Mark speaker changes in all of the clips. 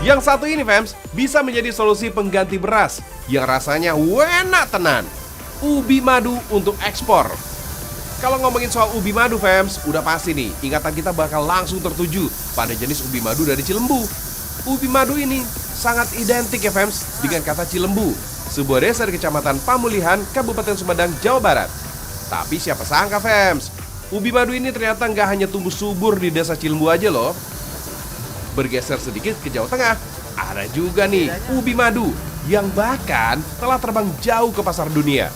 Speaker 1: Yang satu ini, fams, bisa menjadi solusi pengganti beras yang rasanya enak tenan. Ubi madu untuk ekspor. Kalau ngomongin soal ubi madu, fams, udah pasti nih, ingatan kita bakal langsung tertuju pada jenis ubi madu dari Cilembu. Ubi madu ini sangat identik ya, fams, dengan kata Cilembu, sebuah desa di Kecamatan Pamulihan, Kabupaten Sumedang, Jawa Barat. Tapi siapa sangka, fams, ubi madu ini ternyata nggak hanya tumbuh subur di desa Cilembu aja loh. Bergeser sedikit ke Jawa Tengah, ada juga nih ubi madu yang bahkan telah terbang jauh ke pasar dunia.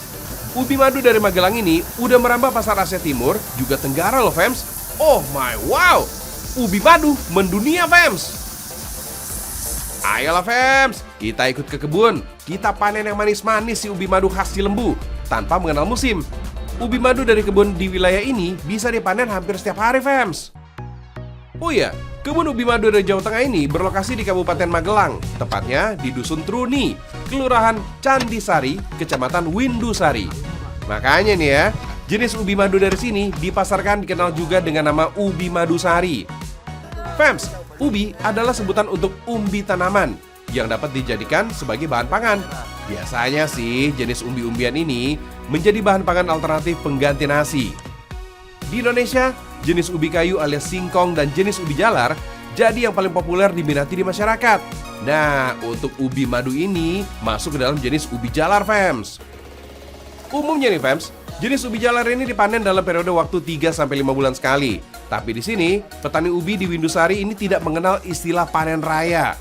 Speaker 1: Ubi madu dari Magelang ini udah merambah pasar Asia Timur, juga Tenggara loh, fams. Oh my wow, ubi madu mendunia, fams. Ayolah, fams, kita ikut ke kebun. Kita panen yang manis-manis si ubi madu khas Cilembu tanpa mengenal musim. Ubi madu dari kebun di wilayah ini bisa dipanen hampir setiap hari, fams. Oh iya, kebun ubi madu dari Jawa Tengah ini berlokasi di Kabupaten Magelang, tepatnya di Dusun Truni, Kelurahan Candisari, Kecamatan Windusari. Makanya nih ya, jenis ubi madu dari sini dipasarkan dikenal juga dengan nama ubi madu sari. Fams, ubi adalah sebutan untuk umbi tanaman yang dapat dijadikan sebagai bahan pangan. Biasanya sih jenis umbi-umbian ini menjadi bahan pangan alternatif pengganti nasi. Di Indonesia, jenis ubi kayu alias singkong dan jenis ubi jalar jadi yang paling populer diminati di masyarakat. Nah, untuk ubi madu ini masuk ke dalam jenis ubi jalar, fams. Umumnya nih, fams, jenis ubi jalar ini dipanen dalam periode waktu 3-5 bulan sekali. Tapi di sini, petani ubi di Windusari ini tidak mengenal istilah panen raya.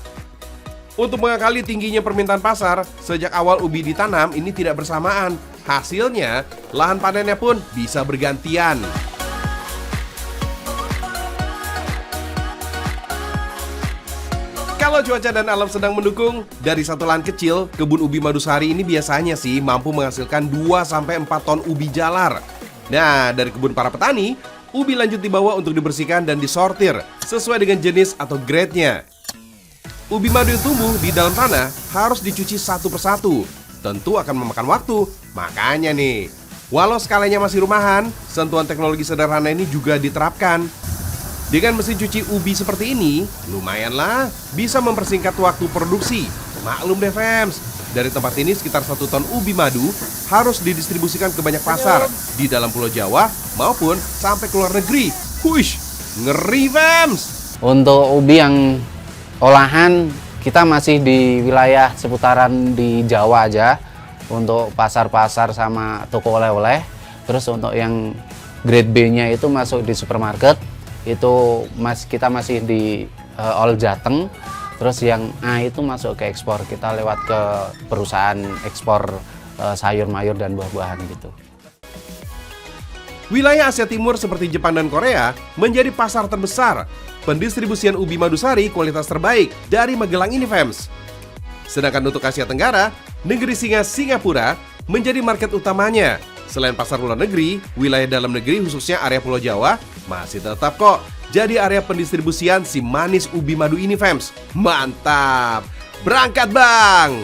Speaker 1: Untuk mengakali tingginya permintaan pasar, sejak awal ubi ditanam ini tidak bersamaan. Hasilnya, lahan panennya pun bisa bergantian. Kalau cuaca dan alam sedang mendukung, dari satu lahan kecil, kebun ubi madu sari ini biasanya sih mampu menghasilkan 2-4 ton ubi jalar. Nah, dari kebun para petani, ubi lanjut dibawa untuk dibersihkan dan disortir sesuai dengan jenis atau grade-nya. Ubi madu yang tumbuh di dalam tanah harus dicuci satu persatu. Tentu akan memakan waktu. Makanya nih, walau skalanya masih rumahan, sentuhan teknologi sederhana ini juga diterapkan. Dengan mesin cuci ubi seperti ini, lumayanlah bisa mempersingkat waktu produksi. Maklum deh, fams, dari tempat ini sekitar 1 ton ubi madu harus didistribusikan ke banyak pasar di dalam Pulau Jawa maupun sampai ke luar negeri. Huish, ngeri, fams.
Speaker 2: Untuk ubi yang olahan, kita masih di wilayah seputaran di Jawa aja. Untuk pasar-pasar sama toko oleh-oleh. Terus untuk yang grade B-nya itu masuk di supermarket. Itu kita masih di All Jateng. Terus yang A itu masuk ke ekspor, kita lewat ke perusahaan ekspor sayur mayur dan buah-buahan gitu.
Speaker 1: Wilayah Asia Timur seperti Jepang dan Korea menjadi pasar terbesar pendistribusian ubi madu sari kualitas terbaik dari Magelang ini, fams. Sedangkan untuk Asia Tenggara, negeri singa Singapura menjadi market utamanya. Selain pasar luar negeri, wilayah dalam negeri khususnya area Pulau Jawa masih tetap kok jadi area pendistribusian si manis ubi madu ini, fams. Mantap! Berangkat, Bang!